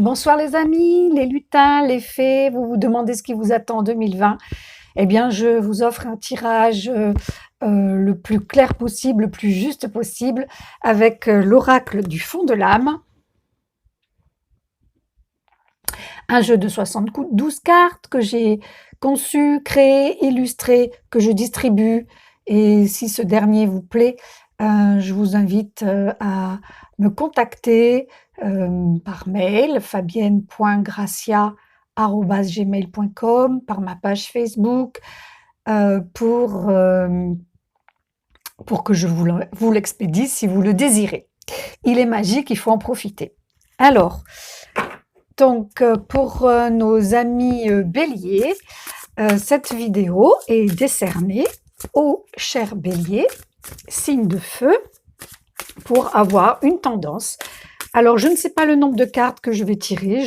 Bonsoir les amis, les lutins, les fées, vous vous demandez ce qui vous attend en 2020. Eh bien, je vous offre un tirage le plus clair possible, le plus juste possible, avec l'oracle du fond de l'âme, un jeu de 72 cartes que j'ai conçu, créé, illustré, que je distribue. Et si ce dernier vous plaît, je vous invite à me contacter par mail fabienne.gracia@gmail.com, par ma page Facebook, euh, pour, euh, pour que je vous l'expédie si vous le désirez. Il est magique, il faut en profiter. Alors, donc pour nos amis béliers, cette vidéo est décernée au cher bélier, signe de feu, pour avoir une tendance. Alors, je ne sais pas le nombre de cartes que je vais tirer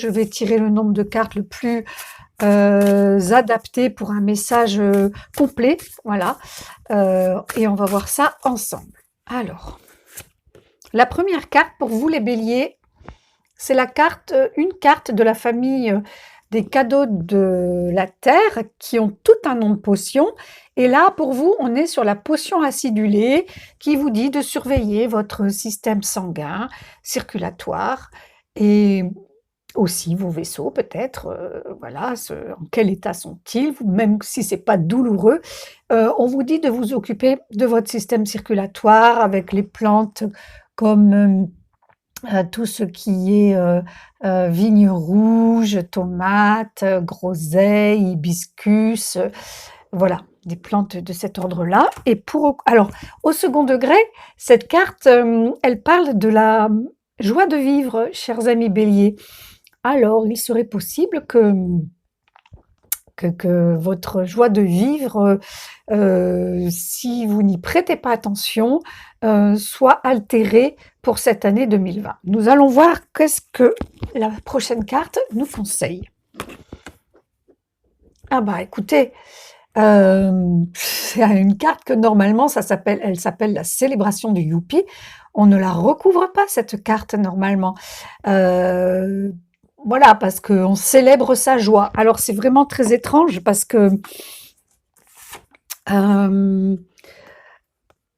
le nombre de cartes le plus adapté pour un message complet, voilà, et on va voir ça ensemble. Alors, la première carte pour vous les béliers, c'est une carte de la famille des cadeaux de la terre qui ont tout un nom de potion. Et là, pour vous, on est sur la potion acidulée qui vous dit de surveiller votre système sanguin, circulatoire et aussi vos vaisseaux peut-être. Voilà, en quel état sont-ils, même si c'est pas douloureux. On vous dit de vous occuper de votre système circulatoire avec les plantes comme tout ce qui est vigne rouge, tomates, groseille, hibiscus, voilà, des plantes de cet ordre-là. Et alors, au second degré, cette carte, elle parle de la joie de vivre, chers amis béliers. Alors, il serait possible que votre joie de vivre, si vous n'y prêtez pas attention, soit altérée pour cette année 2020. Nous allons voir qu'est-ce que la prochaine carte nous conseille. Ah bah écoutez, c'est une carte que normalement elle s'appelle la célébration du Youpi. On ne la recouvre pas cette carte normalement. Voilà, parce qu'on célèbre sa joie. Alors c'est vraiment très étrange parce que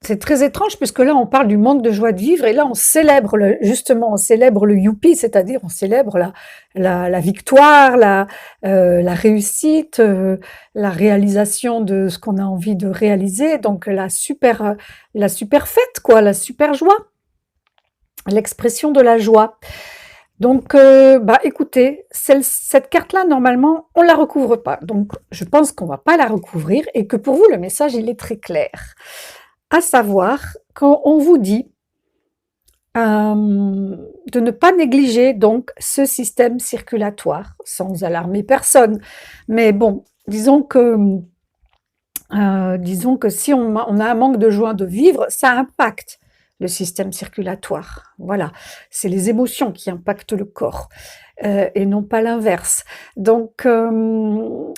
c'est très étrange puisque là on parle du manque de joie de vivre et là on célèbre justement on célèbre le youpi, c'est-à-dire on célèbre la victoire, la réussite, la réalisation de ce qu'on a envie de réaliser, donc la super fête quoi, la super joie, l'expression de la joie. Donc, bah, écoutez, cette carte-là, normalement, on la recouvre pas. Donc, je pense qu'on va pas la recouvrir et que pour vous, le message, il est très clair. À savoir, quand on vous dit de ne pas négliger donc ce système circulatoire, sans alarmer personne. Mais bon, disons que si on a un manque de joie de vivre, ça impacte le système circulatoire. Voilà, c'est les émotions qui impactent le corps et non pas l'inverse. Donc, on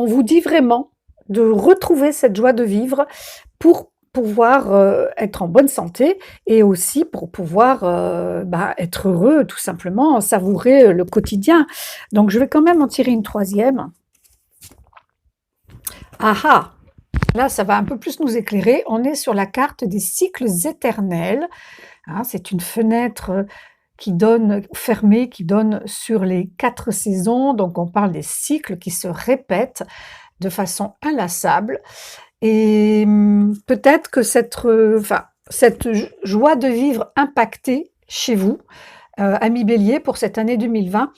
vous dit vraiment de retrouver cette joie de vivre pour pouvoir être en bonne santé et aussi pour pouvoir être heureux, tout simplement, savourer le quotidien. Donc, je vais quand même en tirer une troisième. Ah ah! Là, ça va un peu plus nous éclairer. On est sur la carte des cycles éternels. Hein, c'est une fenêtre fermée qui donne sur les 4 saisons. Donc, on parle des cycles qui se répètent de façon inlassable. Et peut-être que cette joie de vivre impactée chez vous, amis bélier, pour cette année 2020,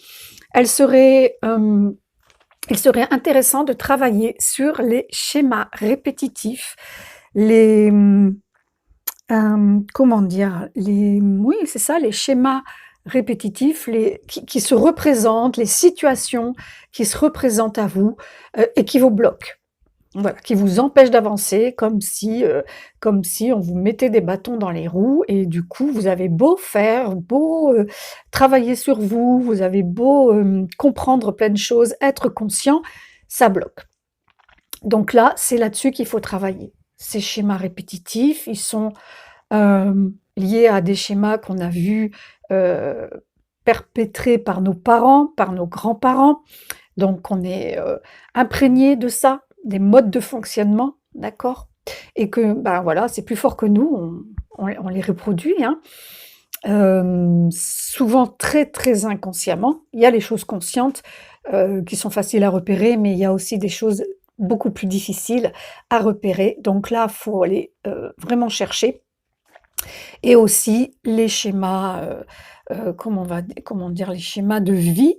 il serait intéressant de travailler sur les schémas répétitifs, comment dire, oui, c'est ça, les schémas répétitifs, qui se représentent, les situations qui se représentent à vous et qui vous bloquent. Voilà, qui vous empêchent d'avancer, comme si on vous mettait des bâtons dans les roues et du coup, vous avez beau travailler sur vous, vous avez beau comprendre plein de choses, être conscient, ça bloque. Donc là, c'est là-dessus qu'il faut travailler. Ces schémas répétitifs, ils sont liés à des schémas qu'on a vus perpétré par nos parents, par nos grands-parents, donc on est, imprégné de ça, des modes de fonctionnement, d'accord? Et que, ben, voilà, c'est plus fort que nous, on les reproduit, hein. Souvent très, très inconsciemment. Il y a les choses conscientes, qui sont faciles à repérer, mais il y a aussi des choses beaucoup plus difficiles à repérer. Donc là, faut aller, vraiment chercher. Et aussi les schémas, comment dire? Les schémas de vie,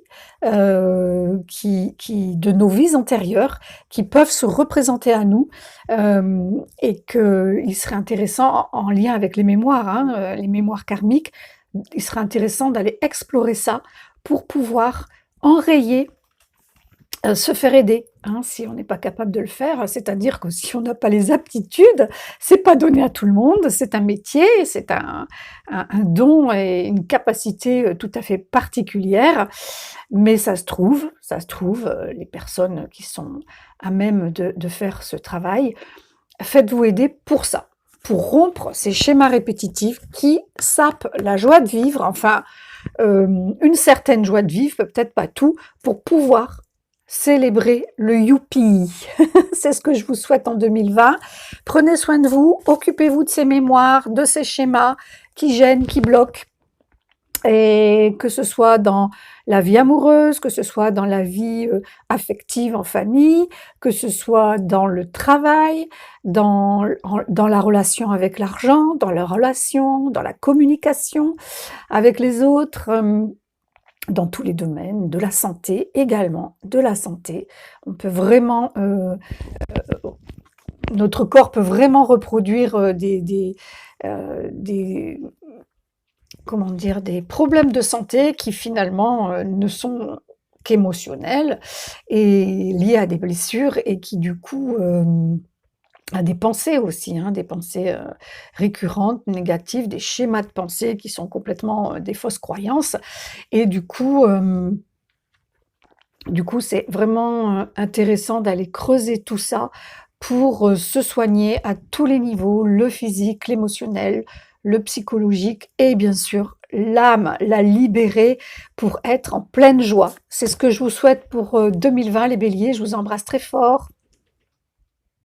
qui de nos vies antérieures, qui peuvent se représenter à nous, et qu'il serait intéressant en lien avec les mémoires, hein, les mémoires karmiques, il serait intéressant d'aller explorer ça pour pouvoir enrayer, se faire aider, hein, si on n'est pas capable de le faire. C'est-à-dire que si on n'a pas les aptitudes, c'est pas donné à tout le monde, c'est un métier, c'est un don et une capacité, tout à fait particulière. Mais ça se trouve, les personnes qui sont à même de faire ce travail, faites-vous aider pour ça, pour rompre ces schémas répétitifs qui sapent la joie de vivre, enfin, une certaine joie de vivre, peut-être pas tout, pour pouvoir célébrer le youpi. C'est ce que je vous souhaite en 2020. Prenez soin de vous, occupez-vous de ces mémoires, de ces schémas qui gênent, qui bloquent, et que ce soit dans la vie amoureuse, que ce soit dans la vie, affective en famille, que ce soit dans le travail, dans la relation avec l'argent, dans la relation, dans la communication avec les autres, dans tous les domaines, de la santé également, de la santé. On peut vraiment, notre corps peut vraiment reproduire, des comment dire? Des problèmes de santé qui finalement, ne sont qu'émotionnels et liés à des blessures et qui du coup, à des pensées aussi, hein, des pensées, récurrentes, négatives, des schémas de pensée qui sont complètement, des fausses croyances et du coup, c'est vraiment, intéressant d'aller creuser tout ça pour, se soigner à tous les niveaux, le physique, l'émotionnel, le psychologique et bien sûr l'âme, la libérer pour être en pleine joie. C'est ce que je vous souhaite pour, 2020 les béliers, je vous embrasse très fort.